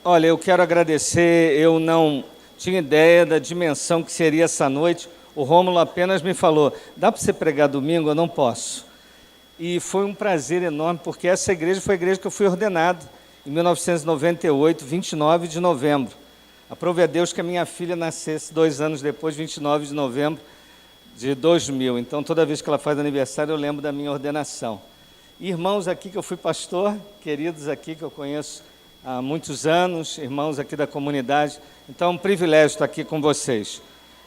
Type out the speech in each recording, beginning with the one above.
Olha, eu quero agradecer, eu não tinha ideia da dimensão que seria essa noite. O Rômulo apenas me falou, dá para você pregar domingo? Eu não posso. E foi um prazer enorme, porque essa igreja foi a igreja que eu fui ordenado em 1998, 29 de novembro. Aprove a Deus que a minha filha nascesse 2 anos depois, 29 de novembro de 2000. Então, toda vez que ela faz aniversário, eu lembro da minha ordenação. Irmãos aqui que eu fui pastor, queridos aqui que eu conheço há muitos anos, irmãos aqui da comunidade. Então, é um privilégio estar aqui com vocês.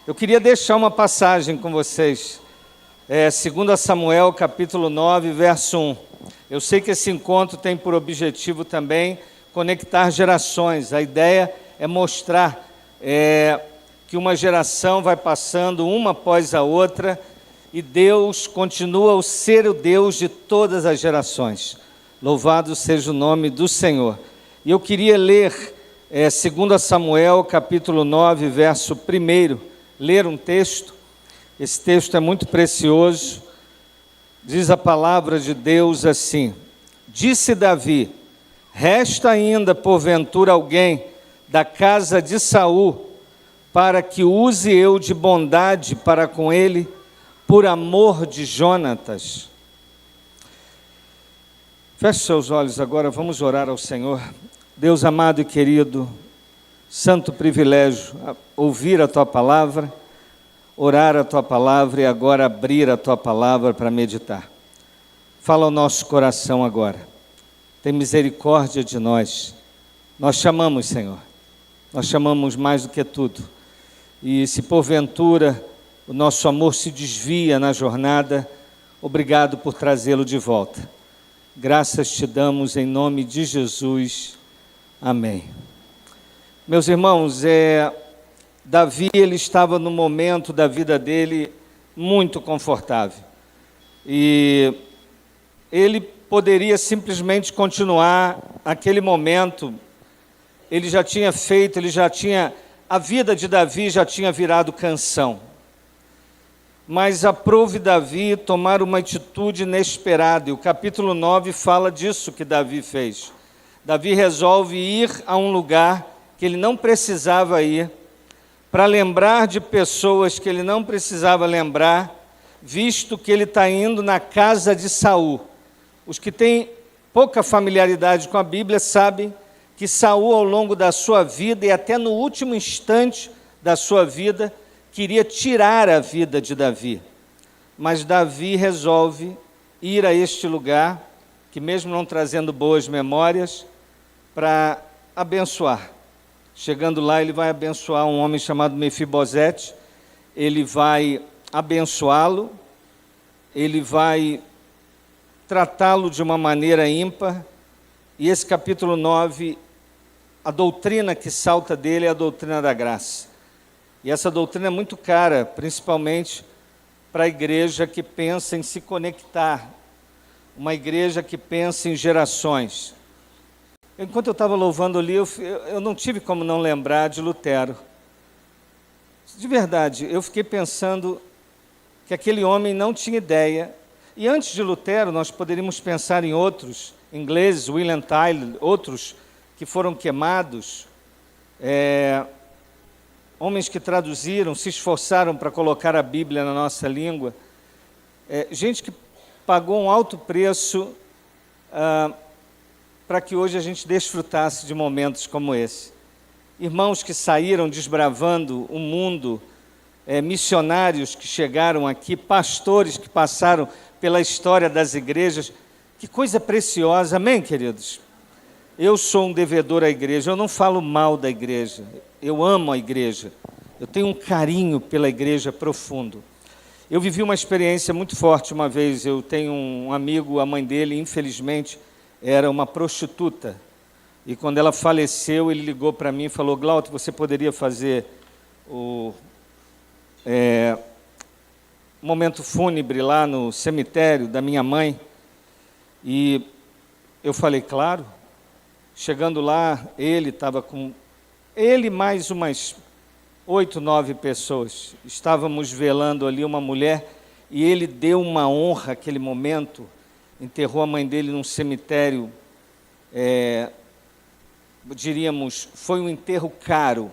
Eu queria deixar uma passagem com vocês, 2 Samuel, capítulo 9, verso 1. Eu sei que esse encontro tem por objetivo também conectar gerações. A ideia é mostrar que uma geração vai passando uma após a outra e Deus continua a ser o Deus de todas as gerações. Louvado seja o nome do Senhor. E eu queria ler 2 Samuel, capítulo 9, verso 1, ler um texto. Esse texto é muito precioso. Diz a palavra de Deus assim: Disse Davi: resta ainda porventura alguém da casa de Saul, para que use eu de bondade para com ele, por amor de Jonatas. Feche seus olhos agora, vamos orar ao Senhor. Deus amado e querido, santo privilégio, ouvir a Tua palavra, orar a Tua palavra e agora abrir a Tua palavra para meditar. Fala ao nosso coração agora. Tem misericórdia de nós. Nós chamamos, Senhor. Nós chamamos mais do que tudo. E se porventura o nosso amor se desvia na jornada, obrigado por trazê-lo de volta. Graças te damos em nome de Jesus. Amém. Meus irmãos, Davi ele estava num momento da vida dele muito confortável. E ele poderia simplesmente continuar aquele momento. Ele já tinha feito, a vida de Davi já tinha virado canção. Mas aprove Davi tomar uma atitude inesperada. E o capítulo 9 fala disso que Davi fez. Davi resolve ir a um lugar que ele não precisava ir, para lembrar de pessoas que ele não precisava lembrar, visto que ele está indo na casa de Saul. Os que têm pouca familiaridade com a Bíblia sabem que Saul, ao longo da sua vida e até no último instante da sua vida, queria tirar a vida de Davi. Mas Davi resolve ir a este lugar, que mesmo não trazendo boas memórias, para abençoar. Chegando lá, ele vai abençoar um homem chamado Mefibosete, ele vai abençoá-lo, ele vai tratá-lo de uma maneira ímpar, e esse capítulo 9, a doutrina que salta dele é a doutrina da graça. E essa doutrina é muito cara, principalmente para a igreja que pensa em se conectar, uma igreja que pensa em gerações. Enquanto eu estava louvando ali, eu não tive como não lembrar de Lutero. De verdade, eu fiquei pensando que aquele homem não tinha ideia. E antes de Lutero, nós poderíamos pensar em outros ingleses, William Tyler, outros que foram queimados, homens que traduziram, se esforçaram para colocar a Bíblia na nossa língua, gente que pagou um alto preço para que hoje a gente desfrutasse de momentos como esse. Irmãos que saíram desbravando o mundo, missionários que chegaram aqui, pastores que passaram pela história das igrejas. Que coisa preciosa, amém, queridos? Eu sou um devedor à igreja, eu não falo mal da igreja, eu amo a igreja, eu tenho um carinho pela igreja profundo. Eu vivi uma experiência muito forte uma vez. Eu tenho um amigo, a mãe dele, infelizmente, era uma prostituta. E quando ela faleceu, ele ligou para mim e falou: Glauto, você poderia fazer o momento fúnebre lá no cemitério da minha mãe? E eu falei, claro. Chegando lá, ele estava com... Ele mais umas 8, 9 pessoas. Estávamos velando ali uma mulher e ele deu uma honra àquele momento. Enterrou a mãe dele num cemitério diríamos, foi um enterro caro.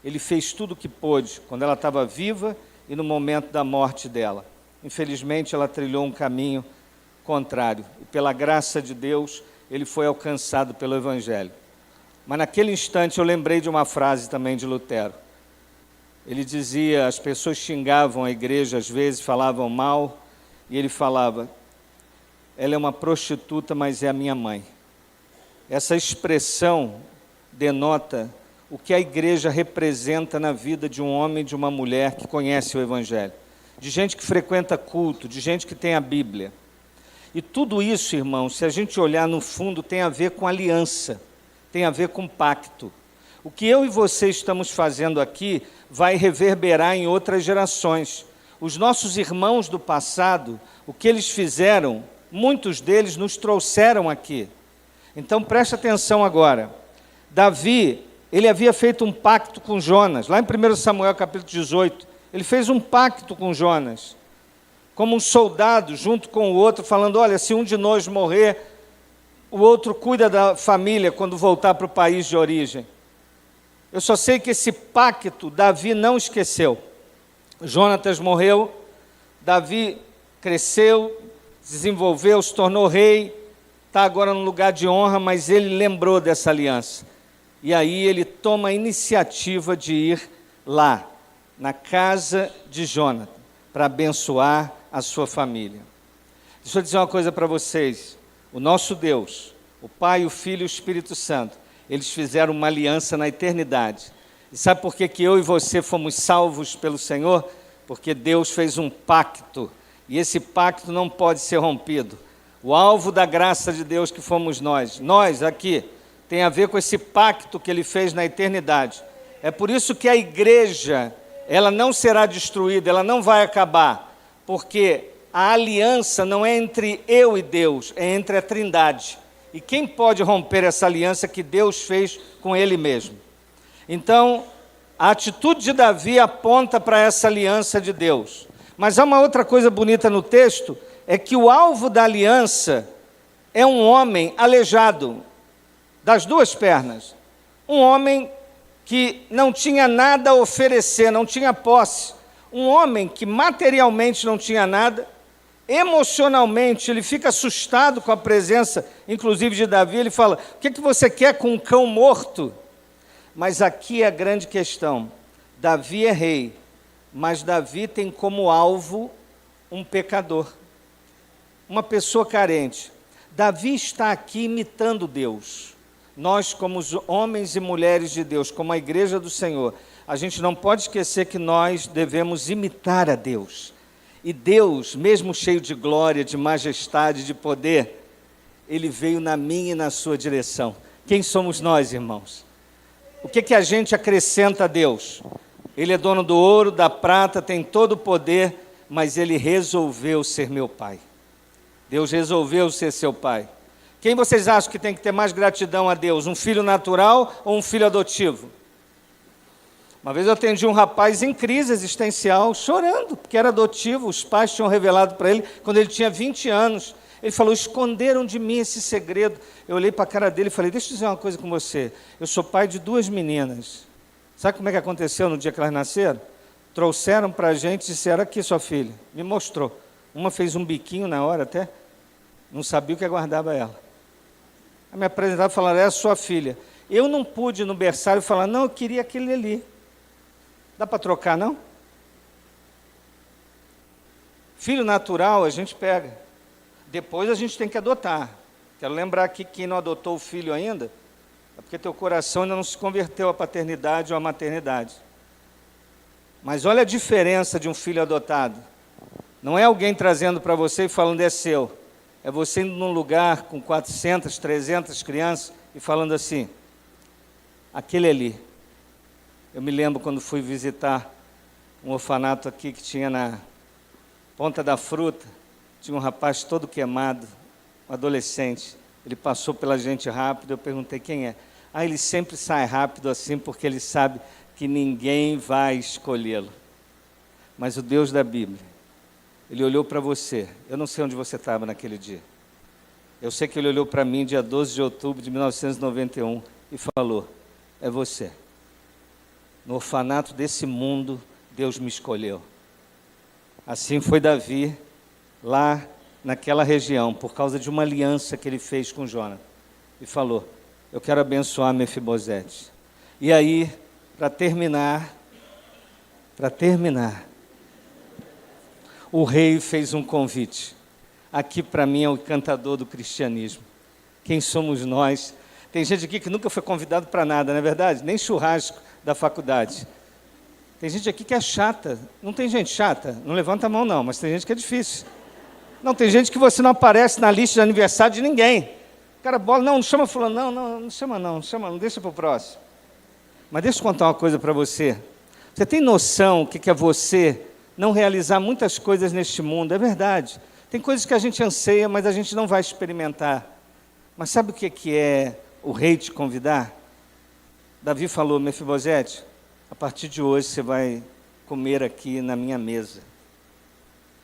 Ele fez tudo o que pôde, quando ela estava viva e no momento da morte dela. Infelizmente, ela trilhou um caminho contrário. E pela graça de Deus, ele foi alcançado pelo Evangelho. Mas naquele instante eu lembrei de uma frase também de Lutero. Ele dizia, as pessoas xingavam a igreja às vezes, falavam mal, e ele falava, ela é uma prostituta, mas é a minha mãe. Essa expressão denota o que a igreja representa na vida de um homem e de uma mulher que conhece o Evangelho, de gente que frequenta culto, de gente que tem a Bíblia. E tudo isso, irmãos, se a gente olhar no fundo, tem a ver com aliança, tem a ver com pacto. O que eu e você estamos fazendo aqui vai reverberar em outras gerações. Os nossos irmãos do passado, o que eles fizeram, muitos deles nos trouxeram aqui. Então preste atenção agora. Davi, ele havia feito um pacto com Jonas, lá em 1 Samuel capítulo 18, ele fez um pacto com Jonas, como um soldado junto com o outro, falando, olha, se um de nós morrer, o outro cuida da família quando voltar para o país de origem. Eu só sei que esse pacto Davi não esqueceu. Jonatas morreu, Davi cresceu, desenvolveu, se tornou rei, está agora no lugar de honra, mas ele lembrou dessa aliança. E aí ele toma a iniciativa de ir lá, na casa de Jonatas, para abençoar a sua família. Deixa eu dizer uma coisa para vocês. O nosso Deus, o Pai, o Filho e o Espírito Santo, eles fizeram uma aliança na eternidade. E sabe por que eu e você fomos salvos pelo Senhor? Porque Deus fez um pacto, e esse pacto não pode ser rompido. O alvo da graça de Deus que fomos nós aqui, tem a ver com esse pacto que Ele fez na eternidade. É por isso que a igreja, ela não será destruída, ela não vai acabar, porque a aliança não é entre eu e Deus, é entre a Trindade. E quem pode romper essa aliança que Deus fez com Ele mesmo? Então, a atitude de Davi aponta para essa aliança de Deus. Mas há uma outra coisa bonita no texto, é que o alvo da aliança é um homem aleijado das duas pernas. Um homem que não tinha nada a oferecer, não tinha posse. Um homem que materialmente não tinha nada, emocionalmente ele fica assustado com a presença, inclusive de Davi. Ele fala, o que você quer com um cão morto? Mas aqui é a grande questão. Davi é rei, mas Davi tem como alvo um pecador, uma pessoa carente. Davi está aqui imitando Deus. Nós, como os homens e mulheres de Deus, como a igreja do Senhor, a gente não pode esquecer que nós devemos imitar a Deus. E Deus, mesmo cheio de glória, de majestade, de poder, Ele veio na minha e na sua direção. Quem somos nós, irmãos? O que a gente acrescenta a Deus? Ele é dono do ouro, da prata, tem todo o poder, mas Ele resolveu ser meu Pai. Deus resolveu ser seu Pai. Quem vocês acham que tem que ter mais gratidão a Deus? Um filho natural ou um filho adotivo? Uma vez eu atendi um rapaz em crise existencial, chorando, porque era adotivo, os pais tinham revelado para ele quando ele tinha 20 anos. Ele falou, esconderam de mim esse segredo. Eu olhei para a cara dele e falei, deixa eu dizer uma coisa com você. Eu sou pai de 2 meninas. Sabe como é que aconteceu no dia que elas nasceram? Trouxeram para a gente e disseram, aqui sua filha. Me mostrou. Uma fez um biquinho na hora até, não sabia o que aguardava ela. Aí me apresentaram e falaram, é a sua filha. Eu não pude no berçário falar, não, eu queria aquele ali. Dá para trocar, não? Filho natural a gente pega. Depois a gente tem que adotar. Quero lembrar aqui que quem não adotou o filho ainda, é porque teu coração ainda não se converteu à paternidade ou à maternidade. Mas olha a diferença de um filho adotado. Não é alguém trazendo para você e falando, é seu. É você indo num lugar com 400, 300 crianças e falando assim, aquele ali. Eu me lembro quando fui visitar um orfanato aqui que tinha na Ponta da Fruta, tinha um rapaz todo queimado, um adolescente. Ele passou pela gente rápido, eu perguntei quem é. Ah, ele sempre sai rápido assim porque ele sabe que ninguém vai escolhê-lo. Mas o Deus da Bíblia, Ele olhou para você. Eu não sei onde você estava naquele dia. Eu sei que Ele olhou para mim dia 12 de outubro de 1991 e falou: é você. No orfanato desse mundo, Deus me escolheu. Assim foi Davi, lá naquela região, por causa de uma aliança que ele fez com Jonathan. E falou: eu quero abençoar Mefibosete. E aí, para terminar, o rei fez um convite. Aqui para mim é o encantador do cristianismo. Quem somos nós? Tem gente aqui que nunca foi convidado para nada, não é verdade? Nem churrasco da faculdade. Tem gente aqui que é chata. Não tem gente chata? Não levanta a mão não, mas tem gente que é difícil. Não, tem gente que você não aparece na lista de aniversário de ninguém. O cara bola, não chama fulano, não chama não, deixa para o próximo. Mas deixa eu contar uma coisa para você. Você tem noção o que é você não realizar muitas coisas neste mundo? É verdade. Tem coisas que a gente anseia, mas a gente não vai experimentar. Mas sabe o que é o rei te convidar? Davi falou: Mefibosete, a partir de hoje você vai comer aqui na minha mesa.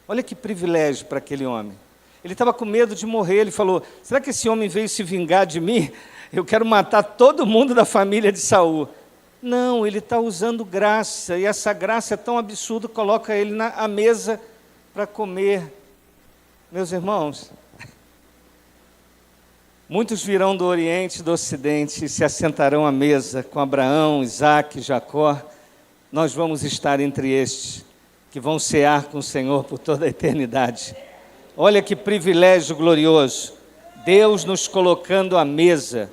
Olha que privilégio para aquele homem. Ele estava com medo de morrer, ele falou: será que esse homem veio se vingar de mim? Eu quero matar todo mundo da família de Saul. Não, ele está usando graça, e essa graça é tão absurda, coloca ele à mesa para comer. Meus irmãos, muitos virão do Oriente e do Ocidente e se assentarão à mesa com Abraão, Isaque, Jacó. Nós vamos estar entre estes que vão cear com o Senhor por toda a eternidade. Olha que privilégio glorioso, Deus nos colocando à mesa.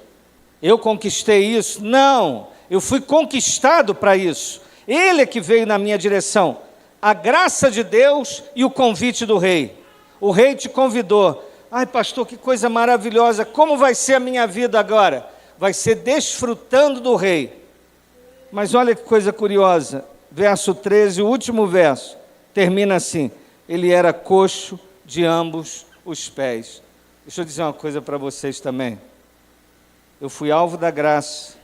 Eu conquistei isso? Não, eu fui conquistado para isso. Ele é que veio na minha direção. A graça de Deus e o convite do rei. O rei te convidou. Ai, pastor, que coisa maravilhosa. Como vai ser a minha vida agora? Vai ser desfrutando do rei. Mas olha que coisa curiosa. Verso 13, o último verso, termina assim: ele era coxo de ambos os pés. Deixa eu dizer uma coisa para vocês também. Eu fui alvo da graça.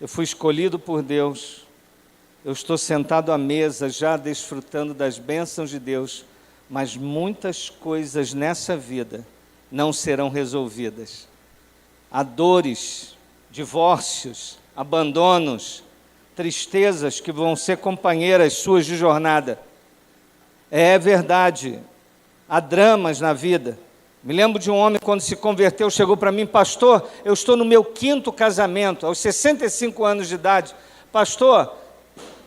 Eu fui escolhido por Deus. Eu estou sentado à mesa já desfrutando das bênçãos de Deus. Mas muitas coisas nessa vida não serão resolvidas. Há dores, divórcios, abandonos, tristezas que vão ser companheiras suas de jornada. É verdade, há dramas na vida. Me lembro de um homem, quando se converteu, chegou para mim: pastor, eu estou no meu 5º casamento, aos 65 anos de idade. Pastor,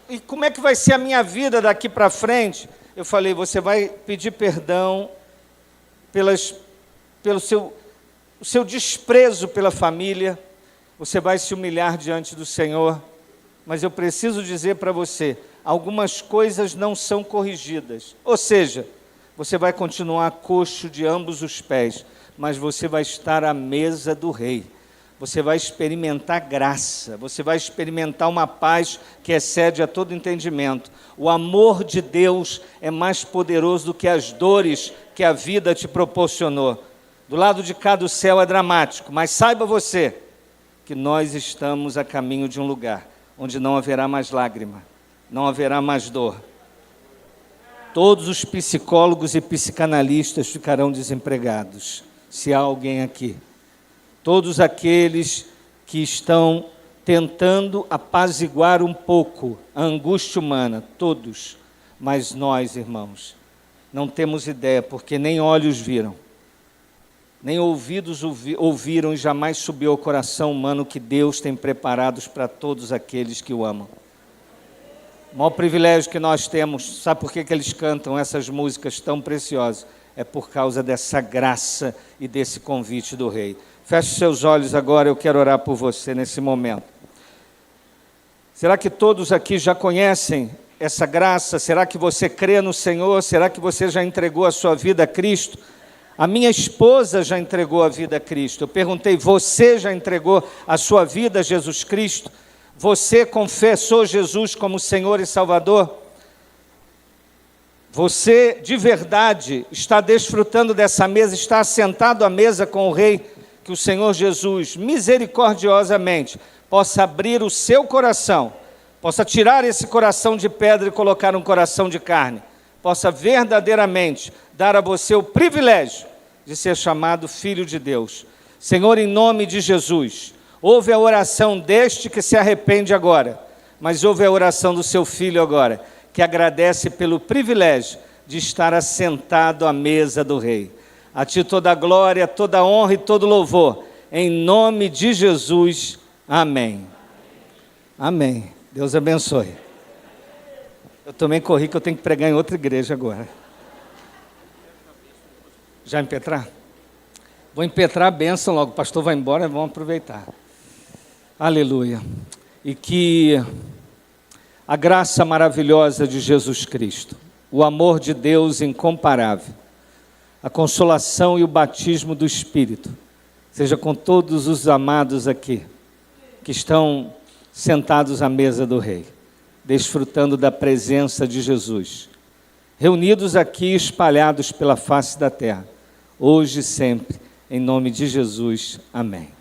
e como é que vai ser a minha vida daqui para frente? Eu falei: você vai pedir perdão pelo seu desprezo pela família, você vai se humilhar diante do Senhor, mas eu preciso dizer para você, algumas coisas não são corrigidas. Ou seja, você vai continuar coxo de ambos os pés, mas você vai estar à mesa do rei. Você vai experimentar graça, você vai experimentar uma paz que excede a todo entendimento. O amor de Deus é mais poderoso do que as dores que a vida te proporcionou. Do lado de cá do céu é dramático, mas saiba você que nós estamos a caminho de um lugar onde não haverá mais lágrima, não haverá mais dor. Todos os psicólogos e psicanalistas ficarão desempregados, se há alguém aqui. Todos aqueles que estão tentando apaziguar um pouco a angústia humana, todos. Mas nós, irmãos, não temos ideia, porque nem olhos viram, nem ouvidos ouviram e jamais subiu ao coração humano que Deus tem preparados para todos aqueles que o amam. O maior privilégio que nós temos, sabe por que eles cantam essas músicas tão preciosas? É por causa dessa graça e desse convite do rei. Feche seus olhos agora, eu quero orar por você nesse momento. Será que todos aqui já conhecem essa graça? Será que você crê no Senhor? Será que você já entregou a sua vida a Cristo? A minha esposa já entregou a vida a Cristo. Eu perguntei: você já entregou a sua vida a Jesus Cristo? Você confessou Jesus como Senhor e Salvador? Você de verdade está desfrutando dessa mesa, está assentado à mesa com o Rei? Que o Senhor Jesus, misericordiosamente, possa abrir o seu coração, possa tirar esse coração de pedra e colocar um coração de carne, possa verdadeiramente dar a você o privilégio de ser chamado filho de Deus. Senhor, em nome de Jesus, Houve a oração deste que se arrepende agora, mas houve a oração do seu filho agora, que agradece pelo privilégio de estar assentado à mesa do Rei. A ti toda a glória, toda a honra e todo louvor, em nome de Jesus, amém. Amém. Deus abençoe. Eu também corri que eu tenho que pregar em outra igreja agora. Já impetrar? Vou impetrar a bênção logo, o pastor vai embora, vamos aproveitar. Aleluia. E que a graça maravilhosa de Jesus Cristo, o amor de Deus incomparável, a consolação e o batismo do Espírito, seja com todos os amados aqui, que estão sentados à mesa do Rei, desfrutando da presença de Jesus, reunidos aqui, espalhados pela face da terra, hoje e sempre, em nome de Jesus, amém.